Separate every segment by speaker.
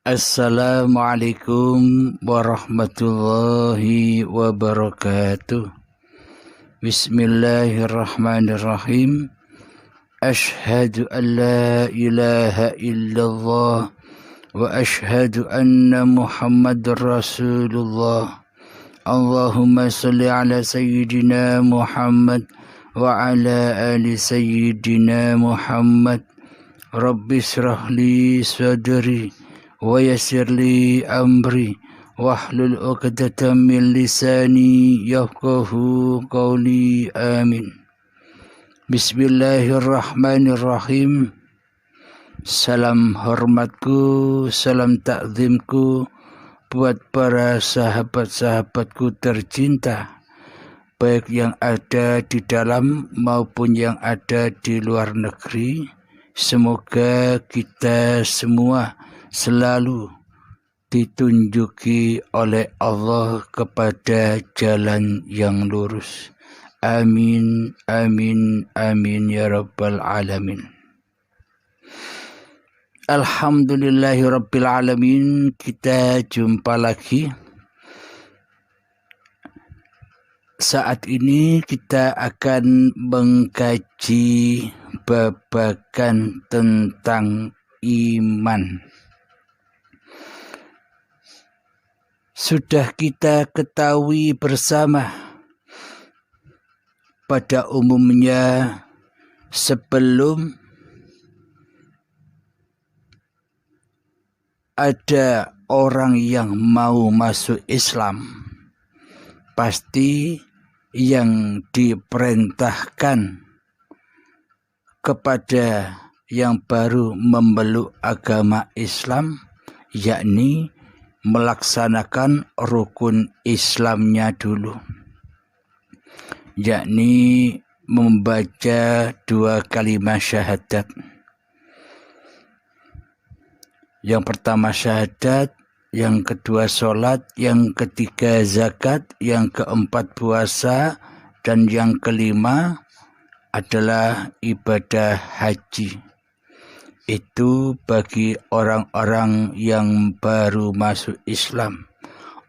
Speaker 1: Assalamualaikum warahmatullahi wabarakatuh. Bismillahirrahmanirrahim. Ashhadu an la ilaha illallah wa ashhadu anna Muhammadar Rasulullah. Allahumma salli ala sayyidina Muhammad wa ala ali sayyidina Muhammad. Rabbi shrah li sadri wa yassir li amri wahlul 'uqdatam min lisani yafqahu qawli. Amin. Bismillahirrahmanirrahim. Salam hormatku, salam takzimku buat para sahabat-sahabatku tercinta, baik yang ada di dalam maupun yang ada di luar negeri. Semoga kita semua selalu ditunjuki oleh Allah kepada jalan yang lurus. Amin, amin, amin ya rabbal alamin. Alhamdulillahi rabbil alamin. Kita jumpa lagi. Saat ini kita akan mengkaji babakan tentang iman. Sudah kita ketahui bersama, pada umumnya sebelum ada orang yang mau masuk Islam, pasti yang diperintahkan kepada yang baru memeluk agama Islam, yakni melaksanakan rukun Islamnya dulu, yakni membaca 2 kalimat syahadat. Yang pertama syahadat, yang kedua sholat, yang ketiga zakat, yang keempat puasa, dan yang kelima adalah ibadah haji. Itu bagi orang-orang yang baru masuk Islam,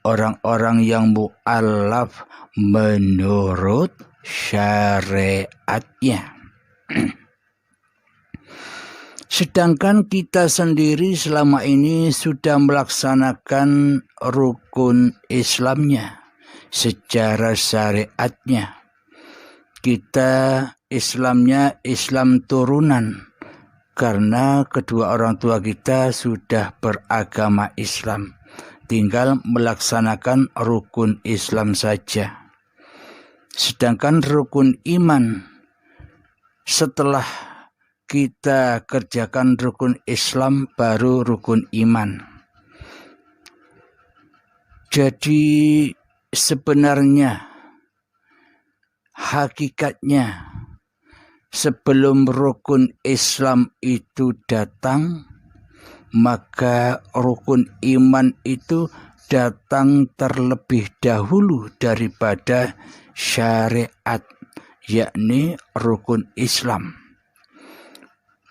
Speaker 1: orang-orang yang mu'allaf menurut syariatnya. Sedangkan kita sendiri selama ini sudah melaksanakan rukun Islamnya secara syariatnya. Kita Islamnya Islam turunan, karena kedua orang tua kita sudah beragama Islam, tinggal melaksanakan rukun Islam saja. Sedangkan rukun iman, setelah kita kerjakan rukun Islam, baru rukun iman. Jadi sebenarnya, hakikatnya, sebelum rukun Islam itu datang, maka rukun iman itu datang terlebih dahulu daripada syariat, yakni rukun Islam.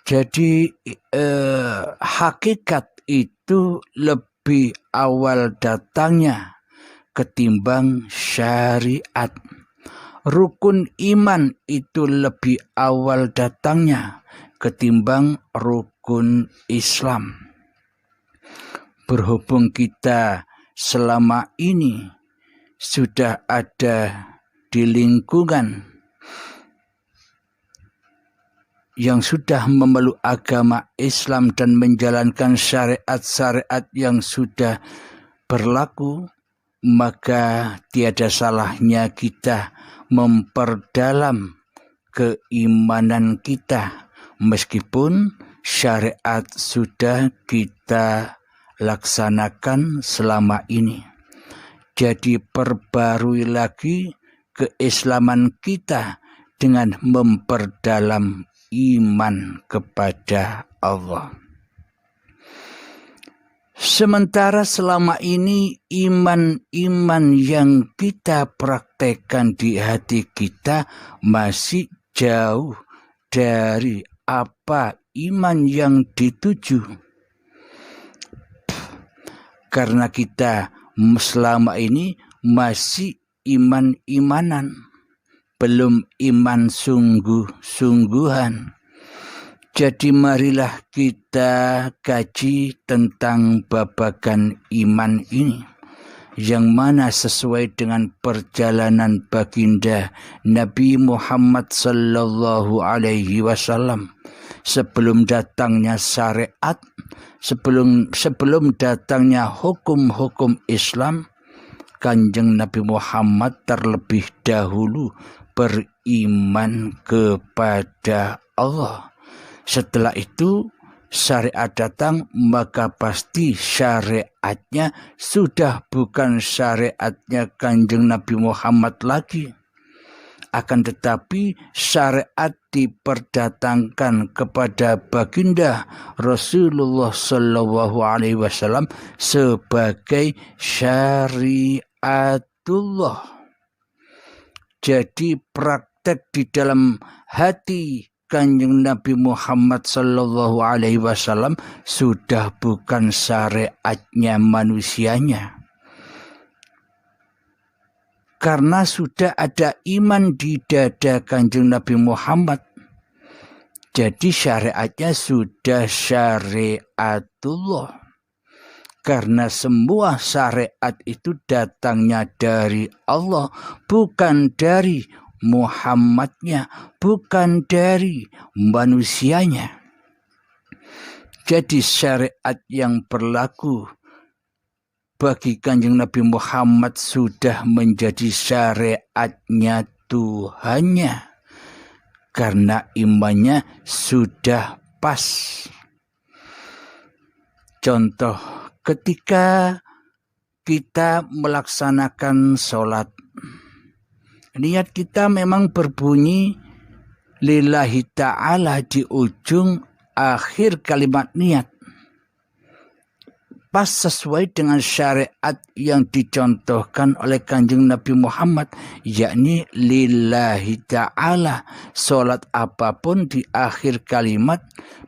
Speaker 1: Jadi hakikat itu lebih awal datangnya ketimbang syariat. Rukun iman itu lebih awal datangnya ketimbang rukun Islam. Berhubung kita selama ini sudah ada di lingkungan yang sudah memeluk agama Islam dan menjalankan syariat-syariat yang sudah berlaku, maka tiada salahnya kita memperdalam keimanan kita, meskipun syariat sudah kita laksanakan selama ini. Jadi perbarui lagi keislaman kita dengan memperdalam iman kepada Allah. Sementara selama ini iman-iman yang kita praktekkan di hati kita masih jauh dari apa iman yang dituju. karena kita selama ini masih iman-imanan, belum iman sungguh-sungguhan. Jadi marilah kita kaji tentang babagan iman ini, yang mana sesuai dengan perjalanan baginda Nabi Muhammad sallallahu alaihi wasallam sebelum datangnya syariat, sebelum datangnya hukum-hukum Islam. Kanjeng Nabi Muhammad terlebih dahulu beriman kepada Allah. Setelah itu syariat datang, maka pasti syariatnya sudah bukan syariatnya Kanjeng Nabi Muhammad lagi. Akan tetapi syariat diperdatangkan kepada baginda Rasulullah Shallallahu Alaihi Wasallam sebagai syariatullah. Jadi praktek di dalam hati Kanjeng Nabi Muhammad Sallallahu Alaihi Wasallam sudah bukan syariatnya manusianya, karena sudah ada iman di dada Kanjeng Nabi Muhammad. Jadi syariatnya sudah syariatullah, karena semua syariat itu datangnya dari Allah, bukan dari Muhammadnya, bukan dari manusianya. Jadi syariat yang berlaku bagi Kanjeng Nabi Muhammad sudah menjadi syariatnya Tuhannya, karena imannya sudah pas. Contoh, ketika kita melaksanakan sholat, niat kita memang berbunyi lillahi ta'ala di ujung akhir kalimat niat. Pas sesuai dengan syariat yang dicontohkan oleh Kanjeng Nabi Muhammad, yakni lillahi ta'ala. Sholat apapun di akhir kalimat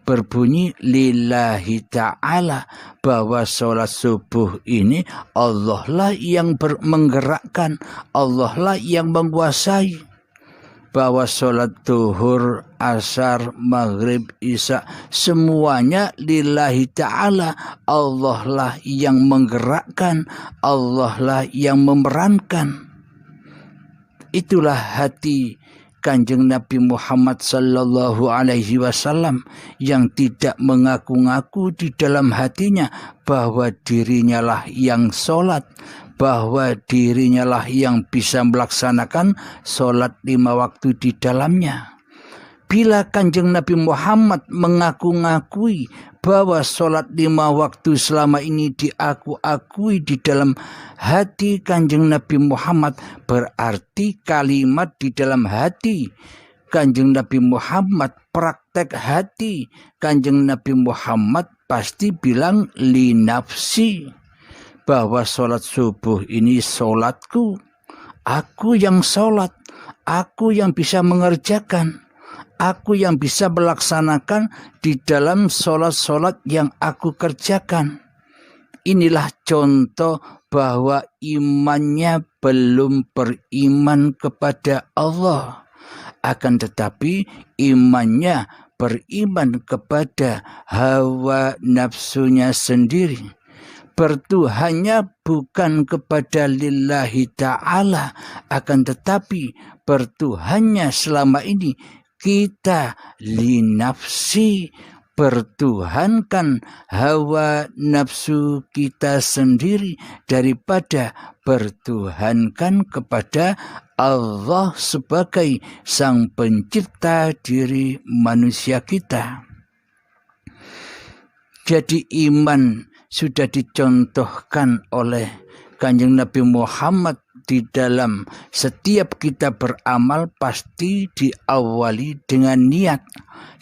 Speaker 1: berbunyi lillahi ta'ala, bahwa sholat subuh ini Allah lah yang menggerakkan, Allah lah yang menguasai. Bahwa sholat duhur, asar, maghrib, isya, semuanya lillahi ta'ala. Allah lah yang menggerakkan, Allah lah yang memerankan. Itulah hati Kanjeng Nabi Muhammad Sallallahu Alaihi Wasallam yang tidak mengaku-ngaku di dalam hatinya bahwa dirinya lah yang sholat, bahwa dirinya lah yang bisa melaksanakan sholat 5 waktu di dalamnya. Bila Kanjeng Nabi Muhammad mengaku-ngakui bahwa sholat 5 waktu selama ini diakui di dalam hati Kanjeng Nabi Muhammad, berarti kalimat di dalam hati Kanjeng Nabi Muhammad, praktek hati Kanjeng Nabi Muhammad pasti bilang li nafsi, bahwa sholat subuh ini sholatku, aku yang sholat, aku yang bisa mengerjakan, aku yang bisa melaksanakan di dalam sholat-sholat yang aku kerjakan. Inilah contoh bahwa imannya belum beriman kepada Allah, akan tetapi imannya beriman kepada hawa nafsunya sendiri. Bertuhannya bukan kepada lillahi ta'ala, akan tetapi bertuhannya selama ini kita li nafsi, bertuhankan hawa nafsu kita sendiri daripada bertuhankan kepada Allah sebagai sang pencipta diri manusia kita. Jadi iman sudah dicontohkan oleh Kanjeng Nabi Muhammad di dalam setiap kita beramal pasti diawali dengan niat.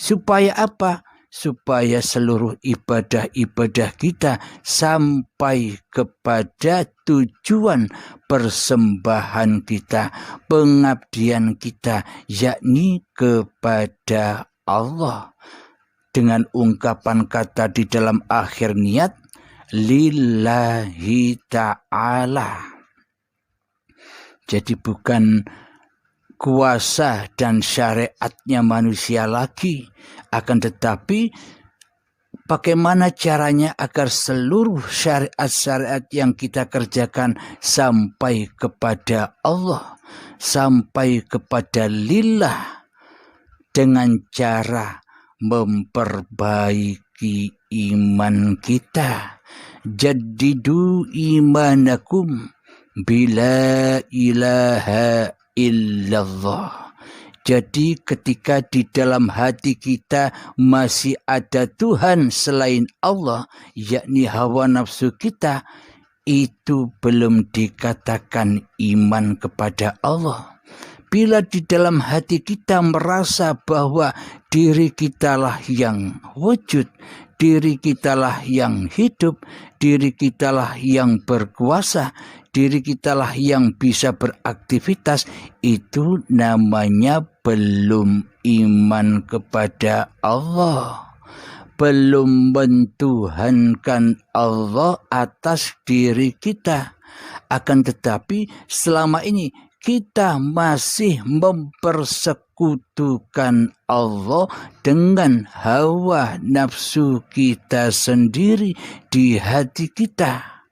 Speaker 1: Supaya apa? Supaya seluruh ibadah-ibadah kita sampai kepada tujuan persembahan kita, pengabdian kita, yakni kepada Allah. Dengan ungkapan kata di dalam akhir niat, lillahi ta'ala. Jadi bukan kuasa dan syariatnya manusia lagi, akan tetapi bagaimana caranya agar seluruh syariat-syariat yang kita kerjakan sampai kepada Allah, sampai kepada lillah, dengan cara memperbaiki iman kita. Jaddidu imanakum bila ilaha illallah. Jadi ketika di dalam hati kita masih ada Tuhan selain Allah, yakni hawa nafsu kita, itu belum dikatakan iman kepada Allah. Bila di dalam hati kita merasa bahwa diri kitalah yang wujud, diri kitalah yang hidup, diri kitalah yang berkuasa, diri kitalah yang bisa beraktivitas, itu namanya belum iman kepada Allah. Belum mentuhankan Allah atas diri kita. Akan tetapi selama ini kita masih mempersekutukan Allah dengan hawa nafsu kita sendiri di hati kita.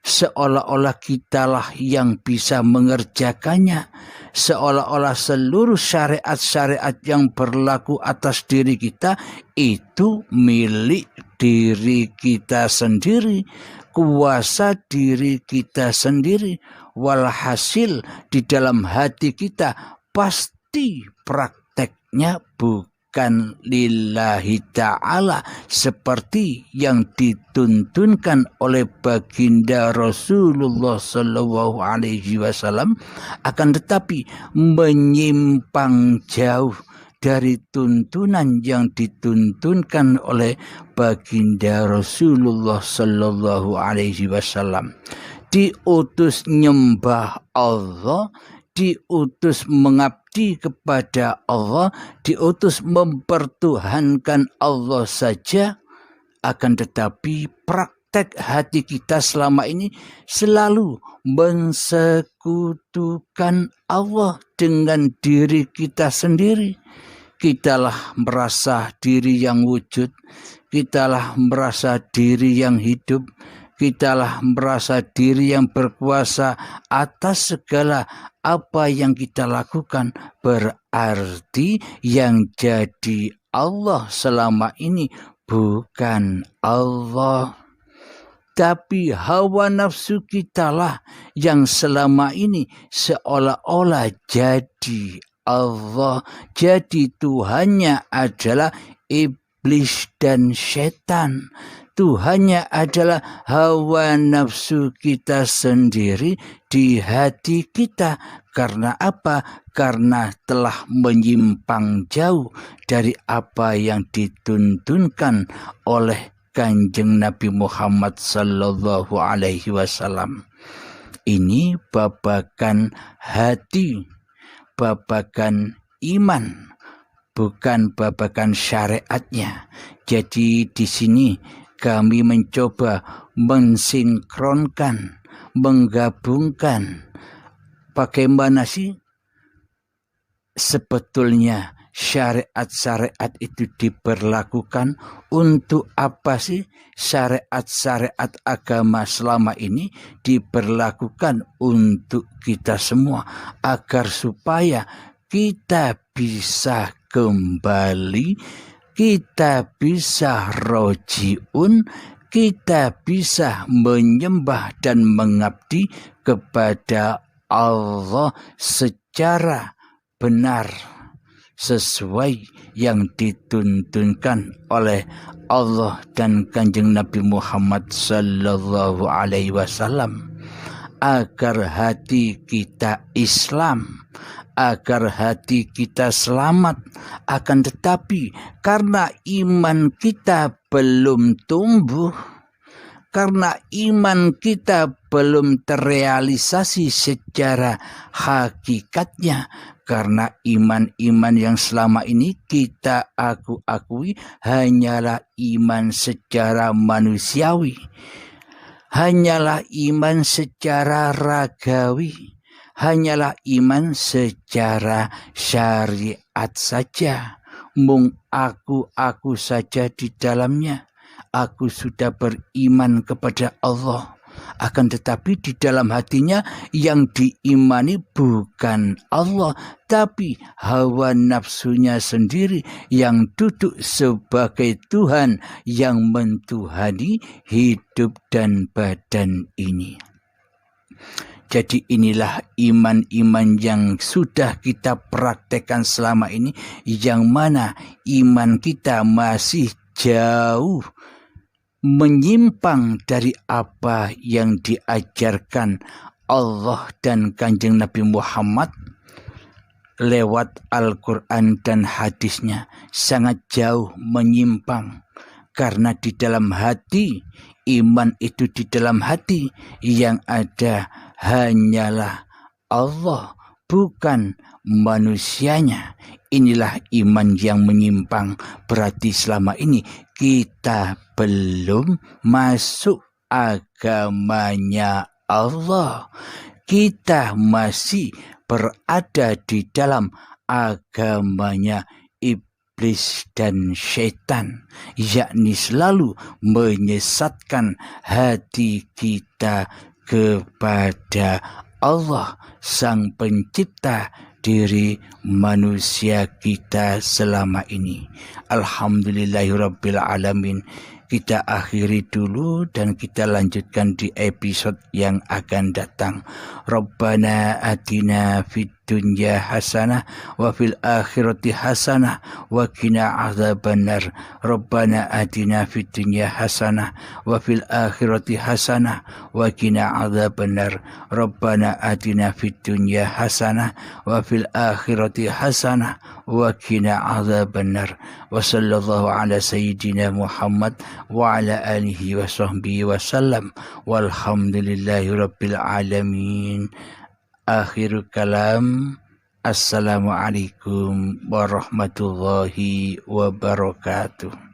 Speaker 1: Seolah-olah kitalah yang bisa mengerjakannya. Seolah-olah seluruh syariat-syariat yang berlaku atas diri kita itu milik diri kita sendiri, kuasa diri kita sendiri. Walhasil di dalam hati kita pasti prakteknya bukan lillahi ta'ala seperti yang dituntunkan oleh baginda Rasulullah Sallallahu Alaihi Wasallam, akan tetapi menyimpang jauh dari tuntunan yang dituntunkan oleh baginda Rasulullah Sallallahu Alaihi Wasallam. Diutus nyembah Allah, diutus mengabdi kepada Allah, diutus mempertuhankan Allah saja, akan tetapi praktek hati kita selama ini selalu mensekutukan Allah dengan diri kita sendiri. Kitalah merasa diri yang wujud, kitalah merasa diri yang hidup, kitalah merasa diri yang berkuasa atas segala apa yang kita lakukan. Berarti yang jadi Allah selama ini bukan Allah, tapi hawa nafsu kitalah yang selama ini seolah-olah jadi Allah. Jadi Tuhannya adalah iblis dan setan. Tuhannya adalah hawa nafsu kita sendiri di hati kita. Karena apa? Karena telah menyimpang jauh dari apa yang dituntunkan oleh Kanjeng Nabi Muhammad Sallallahu Alaihi Wasallam. Ini babakan hati, babakan iman, bukan babakan syariatnya. Jadi di sini kami mencoba mensinkronkan, menggabungkan bagaimana sih sebetulnya syariat-syariat itu diberlakukan, untuk apa sih syariat-syariat agama selama ini diberlakukan untuk kita semua, agar supaya kita bisa kembali, kita bisa rojiun, kita bisa menyembah dan mengabdi kepada Allah secara benar, sesuai yang dituntunkan oleh Allah dan Kanjeng Nabi Muhammad Sallallahu Alaihi Wasallam, agar hati kita Islam, agar hati kita selamat. Akan tetapi karena iman kita belum tumbuh, karena iman kita belum terrealisasi secara hakikatnya, Karena iman-iman yang selama ini kita akui hanyalah iman secara manusiawi, hanyalah iman secara ragawi, hanyalah iman secara syariat saja. Mung aku saja di dalamnya. Aku sudah beriman kepada Allah. Akan tetapi di dalam hatinya yang diimani bukan Allah, tapi hawa nafsunya sendiri yang duduk sebagai Tuhan yang mentuhani hidup dan badan ini. Jadi inilah iman-iman yang sudah kita praktekkan selama ini, yang mana iman kita masih jauh menyimpang dari apa yang diajarkan Allah dan Kanjeng Nabi Muhammad lewat Al-Quran dan hadisnya. Sangat jauh menyimpang, karena di dalam hati, iman itu di dalam hati, yang ada hanyalah Allah, bukan manusianya. Inilah iman yang menyimpang. Berarti selama ini kita belum masuk agamanya Allah. Kita masih berada di dalam agamanya iblis dan syaitan, yakni selalu menyesatkan hati kita kepada Allah, Sang Pencipta diri manusia kita selama ini. Alhamdulillahirabbil alamin. Kita akhiri dulu dan kita lanjutkan di episode yang akan datang. Rabbana atina fid dunya hasanah wa fil akhirati hasanah wa qina adzabannar. Rabbana atina fid dunya hasanah wa fil akhirati hasanah wa qina adzabannar. Rabbana atina fid dunya hasanah wa fil akhirati hasanah wa qina adzabannar. Wa sallallahu ala sayyidina Muhammad wa ala alihi wa sahbihi wa sallam, walhamdulillahi rabbil alamin. Akhirul kalam, assalamualaikum warahmatullahi wabarakatuh.